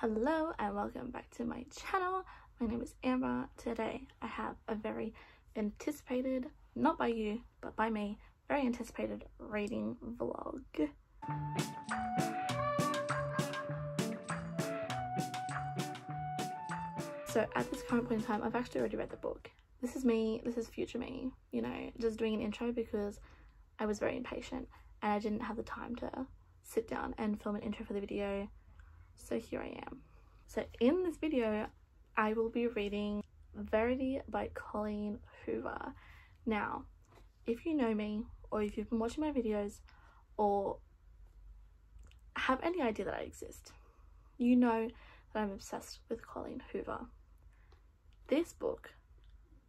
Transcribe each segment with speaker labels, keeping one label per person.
Speaker 1: Hello and welcome back to my channel. My name is Amber. Today I have a very anticipated, not by you, but by me, very anticipated reading vlog. So at this current point in time, I've actually already read the book. This is me, this is future me, you know, just doing an intro because I was very impatient and I didn't have the time to sit down and film an intro for the video. So here I am. So in this video, I will be reading Verity by Colleen Hoover. Now, if you know me, or if you've been watching my videos, or have any idea that I exist, you know that I'm obsessed with Colleen Hoover. This book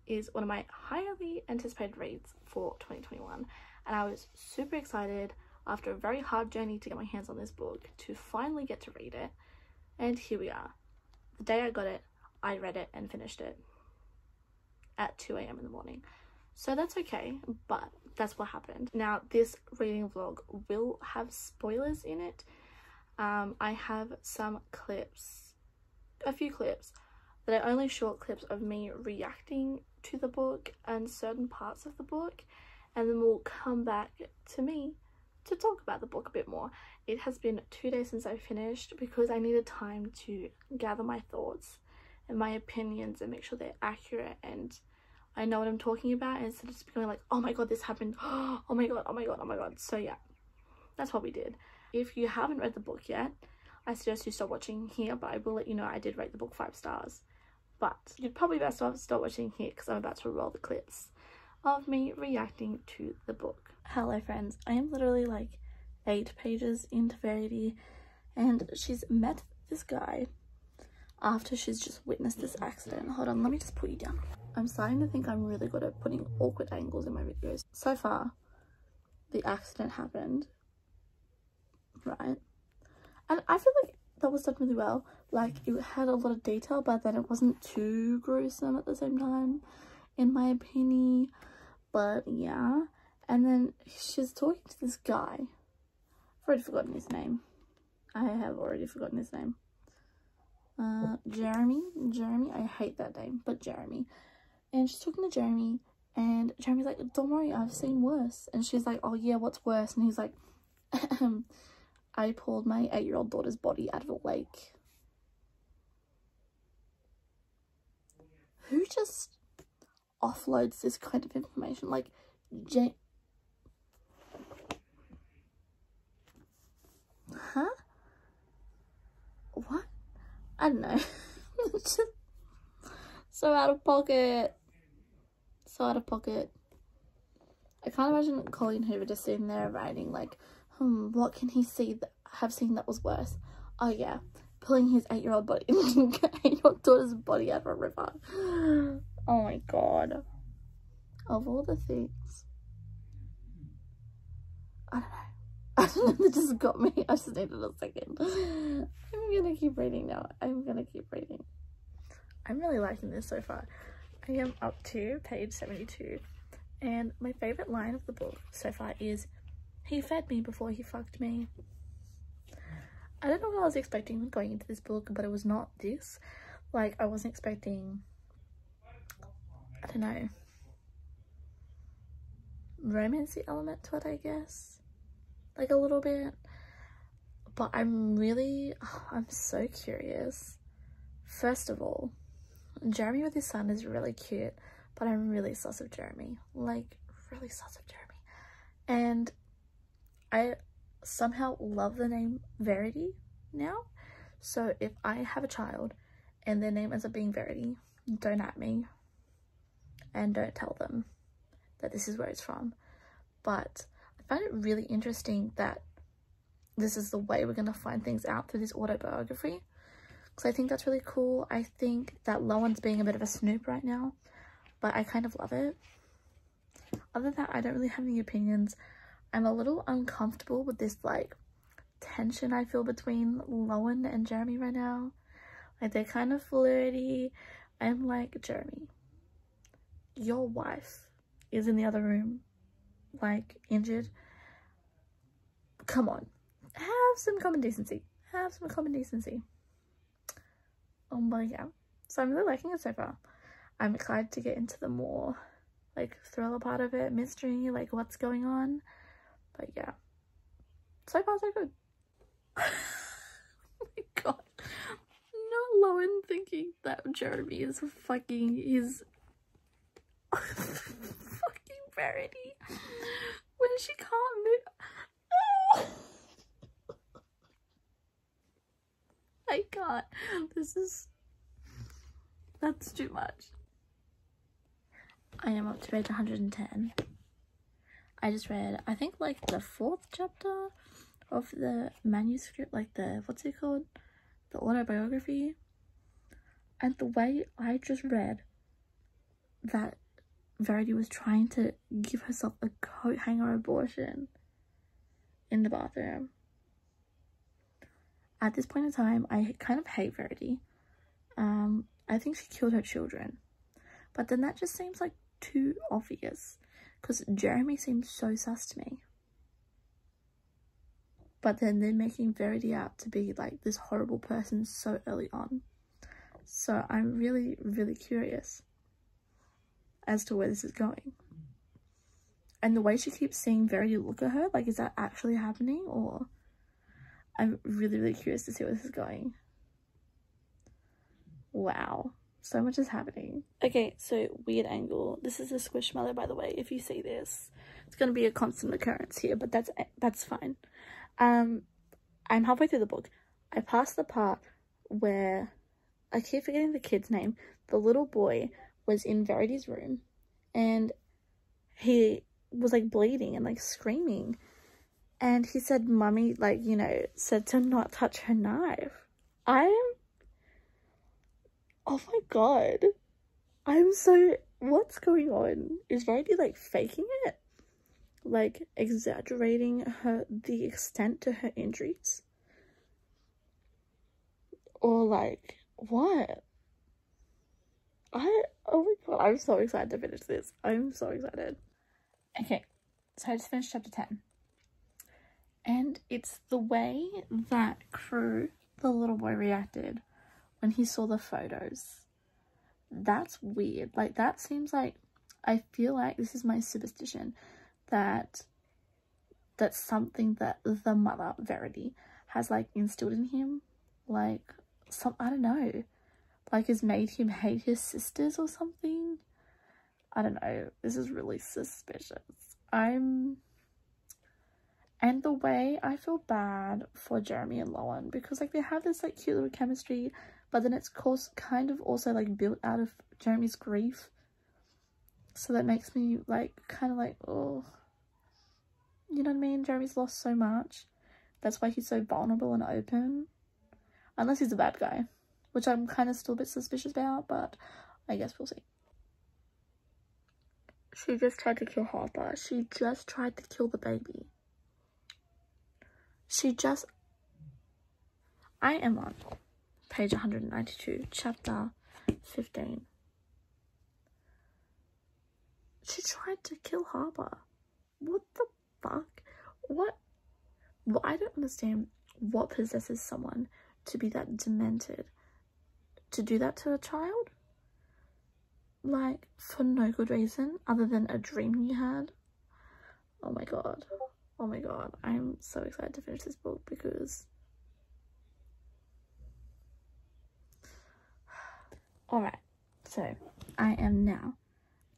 Speaker 1: is one of my highly anticipated reads for 2021, and I was super excited after a very hard journey to get my hands on this book to finally get to read it. And here we are. The day I got it, I read it and finished it at 2 a.m. in the morning. So that's okay, but that's what happened. Now, this reading vlog will have spoilers in it. I have some clips, a few clips, that are only short clips of me reacting to the book and certain parts of the book, and then we'll come back to me to talk about the book a bit more. It has been 2 days since I finished because I needed time to gather my thoughts and my opinions and make sure they're accurate and I know what I'm talking about, instead of just becoming like, oh my god, this happened, oh my god, oh my god, oh my god. So yeah, that's what we did. If you haven't read the book yet, I suggest you stop watching here, but I will let you know I did rate the book 5 stars. But you'd probably best off stop watching here because I'm about to roll the clips of me reacting to the book. Hello friends, I am literally like 8 pages into Verity, and she's met this guy after she's just witnessed this accident. Hold on, let me just put you down. I'm starting to think I'm really good at putting awkward angles in my videos. So far, the accident happened, right? And I feel like that was done really well. Like, it had a lot of detail, but then it wasn't too gruesome at the same time, in my opinion. But yeah, and then she's talking to this guy. I've already forgotten his name. I have already forgotten his name. Jeremy, I hate that name, but Jeremy. And she's talking to Jeremy, and Jeremy's like, don't worry, I've seen worse. And she's like, oh yeah, what's worse? And he's like, I pulled my 8-year-old daughter's body out of a lake. Who just offloads this kind of information? Like, huh? What? I don't know. Just so out of pocket. So out of pocket. I can't imagine Colleen Hoover just sitting there writing like, what can he have seen that was worse? Oh yeah, pulling his 8-year-old body, 8-year-old daughter's body out of a river. Oh my god. Of all the things. I don't know. That just got me. I just needed a second. I'm gonna keep reading now. I'm gonna keep reading. I'm really liking this so far. I am up to page 72. And my favourite line of the book so far is, he fed me before he fucked me. I don't know what I was expecting going into this book, but it was not this. Like, I wasn't expecting, I don't know, romancy element to it, I guess. Like a little bit. But I'm so curious. First of all, Jeremy with his son is really cute, but I'm really sus of Jeremy. Like, really sus of Jeremy. And I somehow love the name Verity now. So if I have a child and their name ends up being Verity, don't at me and don't tell them that this is where it's from. But I find it really interesting that this is the way we're going to find things out through this autobiography, because I think that's really cool. I think that Lowen's being a bit of a snoop right now, but I kind of love it. Other than that, I don't really have any opinions. I'm a little uncomfortable with this like tension I feel between Lowen and Jeremy right now. Like, they're kind of flirty. I'm like, Jeremy, your wife is in the other room, like, injured. Come on, have some common decency. Have some common decency. But yeah, so I'm really liking it so far. I'm excited to get into the more like thriller part of it, mystery, like what's going on. But yeah, so far so good. Oh my god, not Lowen thinking that Jeremy is fucking his fucking Verity when she can't move. I can't. That's too much. I am up to page 110. I just read, I think, like the 4th chapter of the manuscript, like the, what's it called? The autobiography. And the way I just read that Verity was trying to give herself a coat hanger abortion in the bathroom. At this point in time, I kind of hate Verity. I think she killed her children. But then that just seems like too obvious. Because Jeremy seems so sus to me. But then they're making Verity out to be like this horrible person so early on. So I'm really, really curious as to where this is going. And the way she keeps seeing Verity look at her, like, is that actually happening? Or I'm really, really curious to see where this is going. Wow. So much is happening. Okay, so weird angle. This is a squishmallow, by the way. If you see this, it's going to be a constant occurrence here, but that's fine. I'm halfway through the book. I passed the part where I keep forgetting the kid's name. The little boy was in Verity's room, and he was like bleeding and like screaming, and he said, "Mummy, like, you know, said to not touch her knife." Oh my god. What's going on? Is Verity like faking it? Like exaggerating the extent to her injuries? Or like, what? Oh my god, I'm so excited to finish this. I'm so excited. Okay, so I just finished chapter 10. And it's the way that Crew, the little boy, reacted when he saw the photos. That's weird. Like, that seems like, I feel like this is my superstition, that's something that the mother, Verity, has like instilled in him. Like, I don't know, like has made him hate his sisters or something. I don't know. This is really suspicious. And the way I feel bad for Jeremy and Lowen, because like they have this like cute little chemistry, but then it's kind of also like built out of Jeremy's grief. So that makes me like kind of like, oh, you know what I mean? Jeremy's lost so much. That's why he's so vulnerable and open. Unless he's a bad guy, which I'm kind of still a bit suspicious about, but I guess we'll see. She just tried to kill Harper. She just tried to kill the baby. I am on page 192, chapter 15. She tried to kill Harper. What the fuck? What? Well, I don't understand what possesses someone to be that demented. To do that to a child? Like, for no good reason other than a dream you had? Oh my god. Oh my god. I'm so excited to finish this book because... Alright, so I am now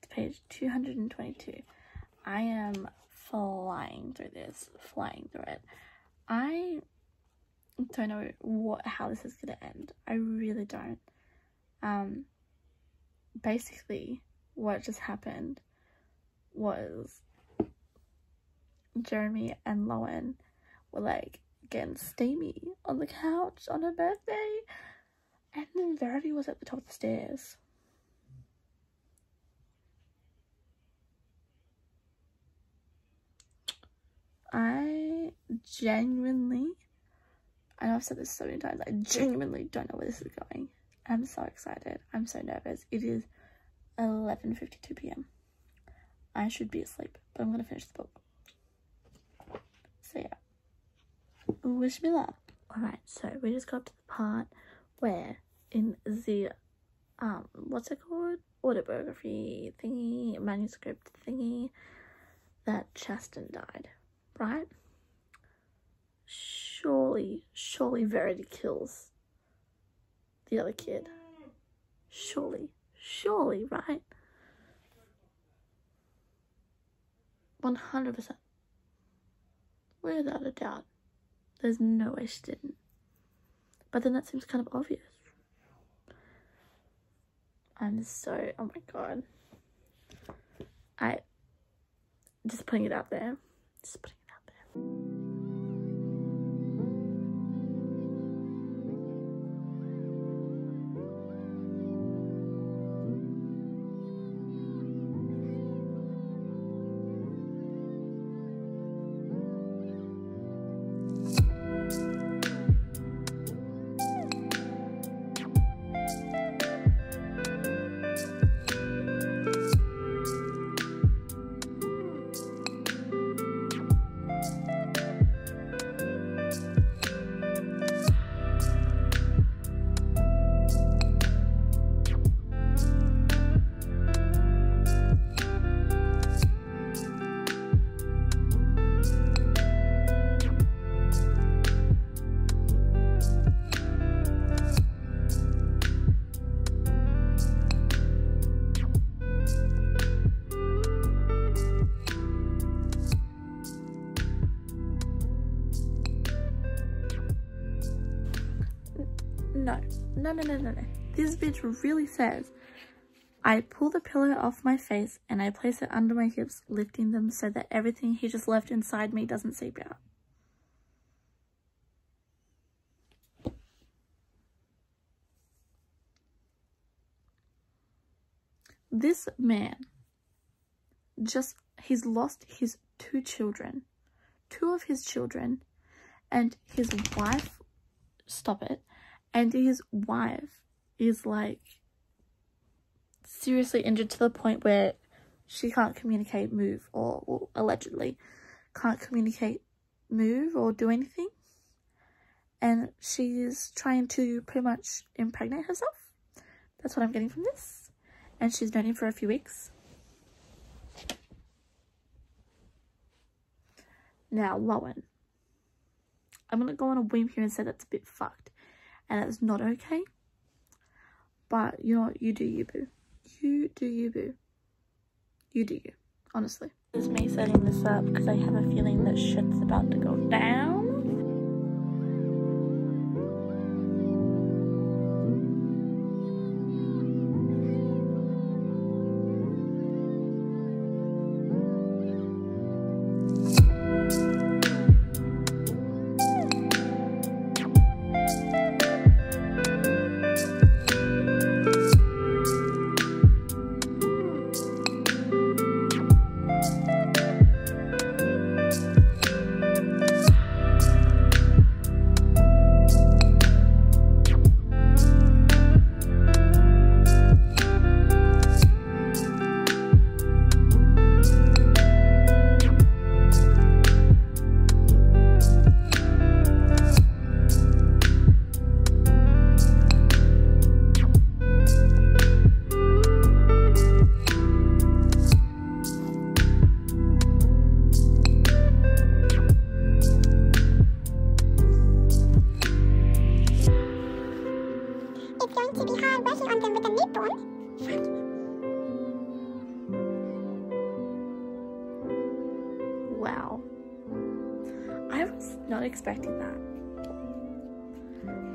Speaker 1: to page 222. I am flying through this, flying through it. I don't know how this is gonna end. I really don't. Basically, what just happened was Jeremy and Lowen were like getting steamy on the couch on her birthday, and then Verity was at the top of the stairs. I know I've said this so many times, I genuinely don't know where this is going. I'm so excited. I'm so nervous. It is 11:52 p.m. I should be asleep, but I'm gonna finish the book. So yeah, wish me luck. Alright, so we just got to the part where in the what's it called, autobiography thingy, manuscript thingy, that Chasten died, right? Surely Verity kills the other kid. Surely, right? 100%. Without a doubt. There's no way she didn't. But then that seems kind of obvious. I'm so, oh my god. Just putting it out there. Just putting it out there. No. This bitch really says, I pull the pillow off my face and I place it under my hips, lifting them so that everything he just left inside me doesn't seep out. This man, he's lost his two of his children, and his wife, stop it, and his wife is like seriously injured to the point where she can't communicate, move, or well, allegedly can't communicate, move, or do anything. And she's trying to pretty much impregnate herself. That's what I'm getting from this. And she's known him for a few weeks. Now, Lowen, I'm going to go on a whim here and say that's a bit fucked. And that's not okay. But, you know what? You do you, boo. You do you, boo. You do you. Honestly. This is me setting this up because I have a feeling that shit's about to go down. Wow. I was not expecting that.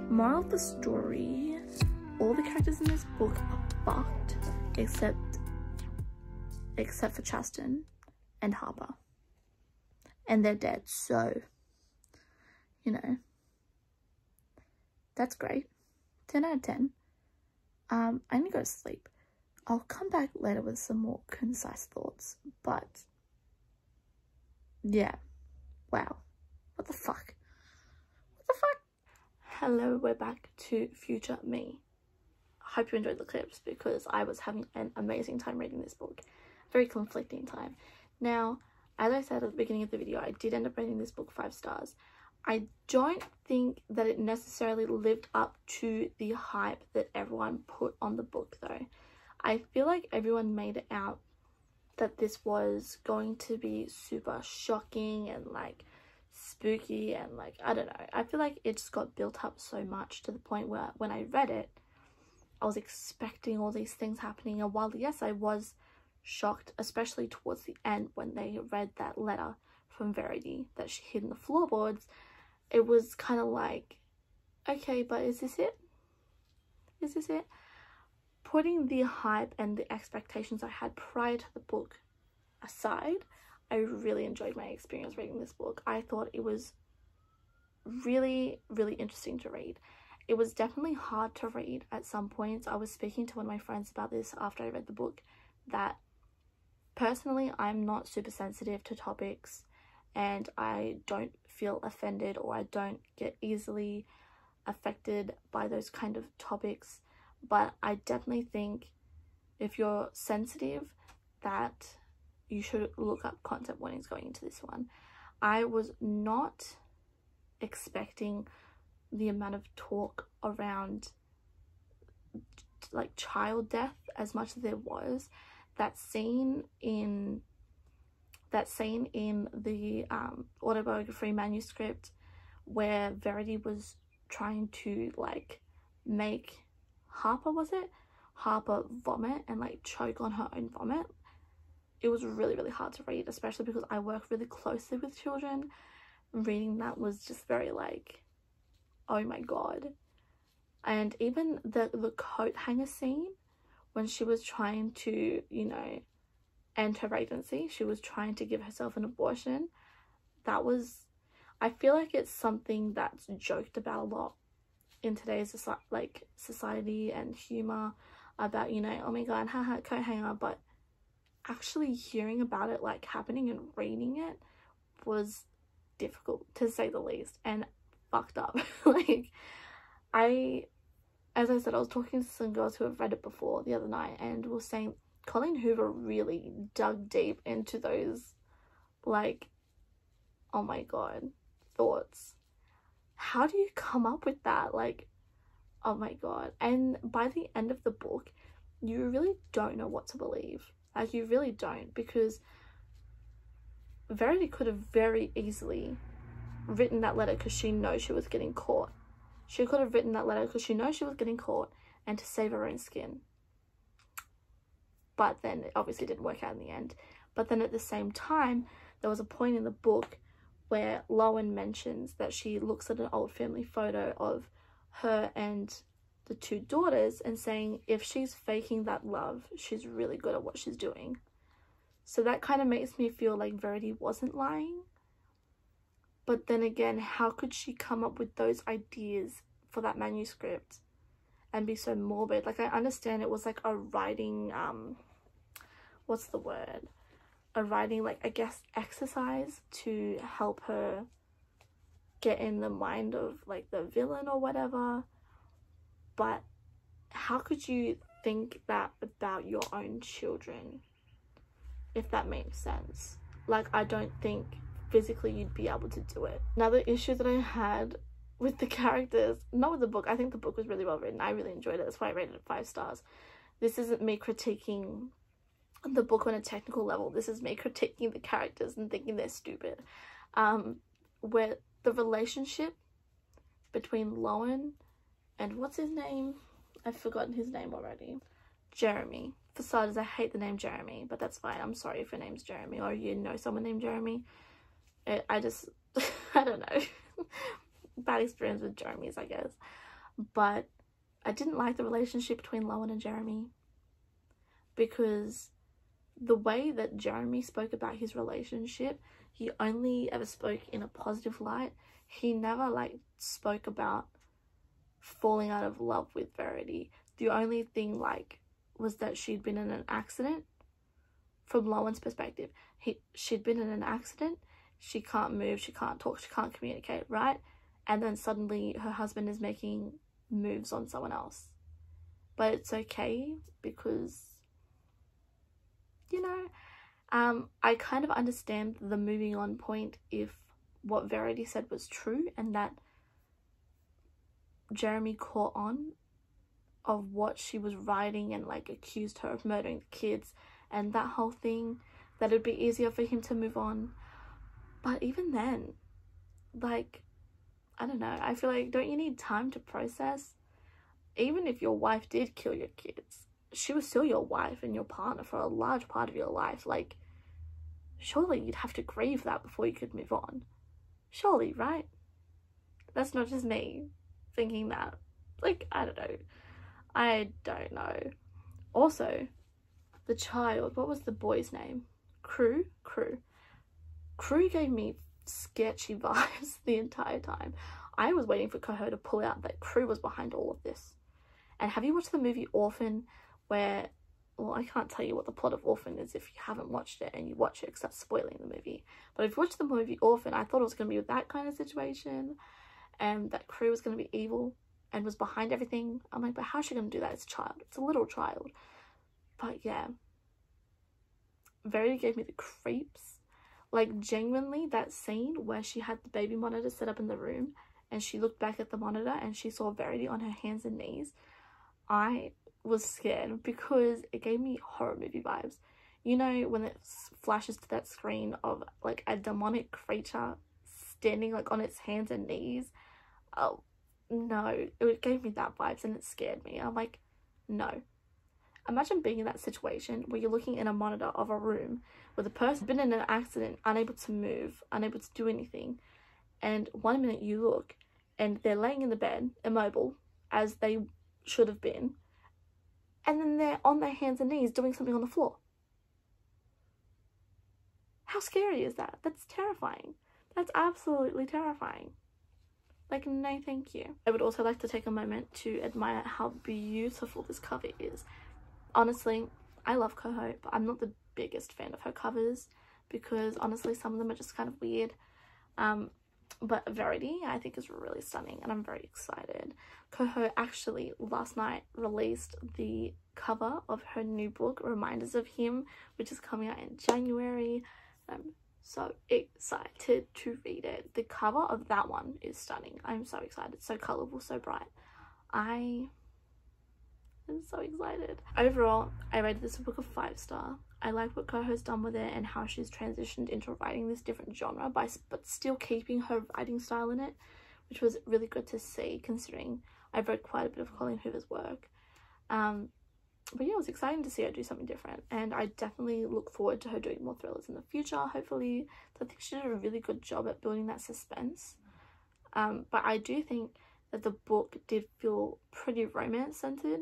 Speaker 1: Moral of the story, all the characters in this book are fucked except for Chasten and Harper. And they're dead, so, you know, that's great. 10 out of 10. I need to go to sleep. I'll come back later with some more concise thoughts, but yeah, wow, what the fuck? Hello, we're back to future me. I hope you enjoyed the clips because I was having an amazing time reading this book. Very conflicting time. Now, as I said at the beginning of the video, I did end up rating this book 5 stars. I don't think that it necessarily lived up to the hype that everyone put on the book though. I feel like everyone made it out that this was going to be super shocking and like spooky and like, I don't know. I feel like it just got built up so much to the point where when I read it, I was expecting all these things happening. And while yes, I was shocked, especially towards the end when they read that letter from Verity that she hid in the floorboards, it was kind of like, okay, but is this it? Is this it? Putting the hype and the expectations I had prior to the book aside, I really enjoyed my experience reading this book. I thought it was really, really interesting to read. It was definitely hard to read at some points. I was speaking to one of my friends about this after I read the book, that personally I'm not super sensitive to topics and I don't feel offended or I don't get easily affected by those kind of topics, but I definitely think if you're sensitive that you should look up content warnings going into this one. I was not expecting the amount of talk around like child death as much as there was. That scene in the autobiography manuscript where Verity was trying to like make Harper vomit and like choke on her own vomit. It was really, really hard to read, especially because I work really closely with children. Reading that was just very like, oh my god. And even the coat hanger scene when she was trying to, you know, end her pregnancy, she was trying to give herself an abortion. That was, I feel like it's something that's joked about a lot in today's society and humor about, you know, oh my god, haha, coat hanger, but actually hearing about it like happening and reading it was difficult to say the least and fucked up. Like, as I said, I was talking to some girls who have read it before the other night and were saying Colleen Hoover really dug deep into those, like, oh my god, thoughts. How do you come up with that? Like, oh my god. And by the end of the book, you really don't know what to believe. Like, you really don't, because Verity could have very easily written that letter because she knows she was getting caught. She could have written that letter because she knows she was getting caught and to save her own skin. But then it obviously didn't work out in the end. But then at the same time, there was a point in the book where Lowen mentions that she looks at an old family photo of her and the two daughters and saying if she's faking that love, she's really good at what she's doing. So that kind of makes me feel like Verity wasn't lying. But then again, how could she come up with those ideas for that manuscript and be so morbid? Like, I understand it was like a writing, what's the word? A writing, like, I guess, exercise to help her get in the mind of, like, the villain or whatever. But how could you think that about your own children, if that makes sense? Like, I don't think physically you'd be able to do it. Another issue that I had with the characters, not with the book, I think the book was really well written. I really enjoyed it. That's why I rated it 5 stars. This isn't me critiquing the book on a technical level. This is me critiquing the characters and thinking they're stupid. Where the relationship between Lowen and what's his name? I've forgotten his name already. Jeremy. For starters, I hate the name Jeremy, but that's fine. I'm sorry if your name's Jeremy or you know someone named Jeremy. I just, I don't know. Bad experience with Jeremy's, I guess. But I didn't like the relationship between Lowen and Jeremy, because the way that Jeremy spoke about his relationship, he only ever spoke in a positive light. He never, like, spoke about falling out of love with Verity. The only thing, like, was that she'd been in an accident. From Lowen's perspective, she'd been in an accident. She can't move, she can't talk, she can't communicate, right? And then suddenly her husband is making moves on someone else. But it's okay because, you know, I kind of understand the moving on point if what Verity said was true, and that Jeremy caught on of what she was writing and like accused her of murdering the kids and that whole thing, that it'd be easier for him to move on. But even then, like, I don't know, I feel like, don't you need time to process? Even if your wife did kill your kids, she was still your wife and your partner for a large part of your life. Like, surely you'd have to grieve that before you could move on. Surely, right? That's not just me thinking that. Like, I don't know. Also, the child, what was the boy's name? Crew gave me sketchy vibes the entire time. I was waiting for Coho to pull out that Crew was behind all of this. And have you watched the movie Orphan, where, well, I can't tell you what the plot of Orphan is if you haven't watched it and you watch it because that's spoiling the movie. But if you watch the movie Orphan, I thought it was going to be that kind of situation, and that Crew was going to be evil and was behind everything. I'm like, but how's she going to do that? It's a child. It's a little child. But yeah, Verity gave me the creeps. Like, genuinely, that scene where she had the baby monitor set up in the room and she looked back at the monitor and she saw Verity on her hands and knees, I was scared because it gave me horror movie vibes. You know, when it flashes to that screen of like a demonic creature standing like on its hands and knees. Oh no, it gave me that vibes and it scared me. I'm like, no. Imagine being in that situation where you're looking in a monitor of a room where the person been in an accident, unable to move, unable to do anything, and 1 minute you look and they're laying in the bed, immobile, as they should have been, and then they're on their hands and knees doing something on the floor. How scary is that? That's terrifying. That's absolutely terrifying. Like, no thank you. I would also like to take a moment to admire how beautiful this cover is. Honestly, I love Coho, but I'm not the biggest fan of her covers because honestly some of them are just kind of weird. But Verity I think is really stunning and I'm very excited. Coho actually last night released the cover of her new book, Reminders of Him, which is coming out in January. I'm so excited to read it. The cover of that one is stunning. I'm so excited. So colourful, so bright. I'm so excited. Overall, I rated this a book of 5-star. I like what Coho's done with it and how she's transitioned into writing this different genre but still keeping her writing style in it, which was really good to see considering I've read quite a bit of Colleen Hoover's work. But yeah, it was exciting to see her do something different, and I definitely look forward to her doing more thrillers in the future, hopefully. I think she did a really good job at building that suspense. But I do think that the book did feel pretty romance-centered,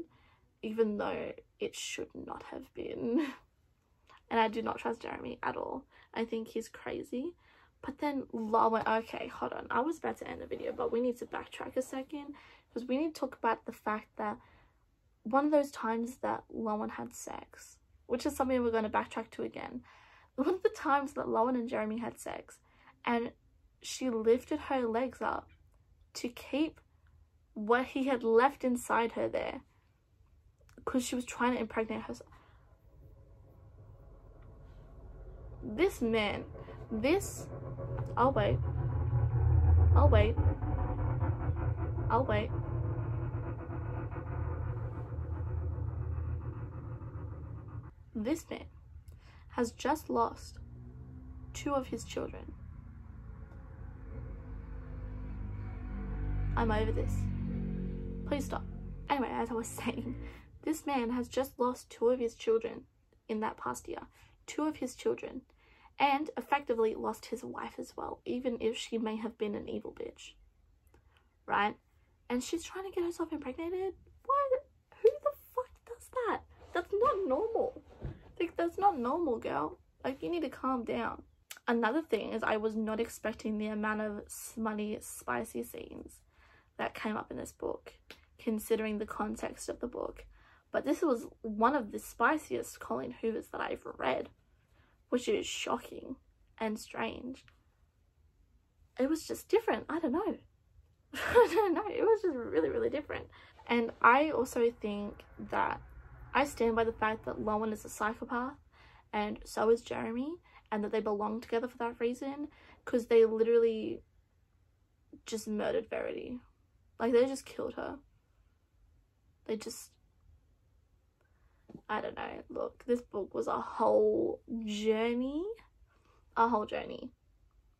Speaker 1: even though it should not have been. And I do not trust Jeremy at all. I think he's crazy. But then Lowen, okay, hold on. I was about to end the video, but we need to backtrack a second because we need to talk about the fact that one of those times that Lowen had sex, which is something we're going to backtrack to again. One of the times that Lowen and Jeremy had sex and she lifted her legs up to keep what he had left inside her there because she was trying to impregnate herself. This man, I'll wait. This man has just lost 2 of his children. I'm over this. Please stop. Anyway, as I was saying, this man has just lost 2 of his children in that past year. 2 of his children. And effectively lost his wife as well, even if she may have been an evil bitch. Right? And she's trying to get herself impregnated? What? Who the fuck does that? That's not normal. Like, that's not normal, girl. Like, you need to calm down. Another thing is I was not expecting the amount of smutty, spicy scenes that came up in this book, considering the context of the book. But this was one of the spiciest Colleen Hoovers that I've read, which is shocking and strange. It was just different. I don't know. I don't know. It was just really, really different. And I also think that I stand by the fact that Lowen is a psychopath and so is Jeremy, and that they belong together for that reason. because they literally just murdered Verity. Like, they just killed her. They just, I don't know. Look, this book was a whole journey. A whole journey.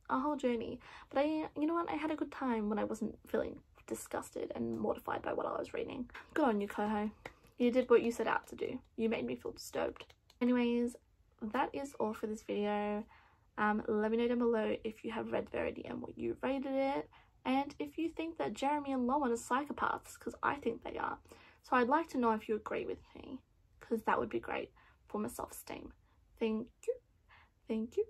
Speaker 1: But you know what? I had a good time when I wasn't feeling disgusted and mortified by what I was reading. Good on you, Coho. You did what you set out to do. You made me feel disturbed. Anyways, that is all for this video. Let me know down below if you have read Verity and what you rated it, and if you think that Jeremy and Lowen are psychopaths, because I think they are. So I'd like to know if you agree with me, because that would be great for my self-esteem. Thank you.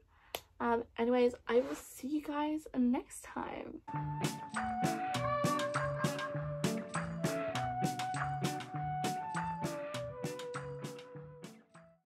Speaker 1: Anyways, I will see you guys next time.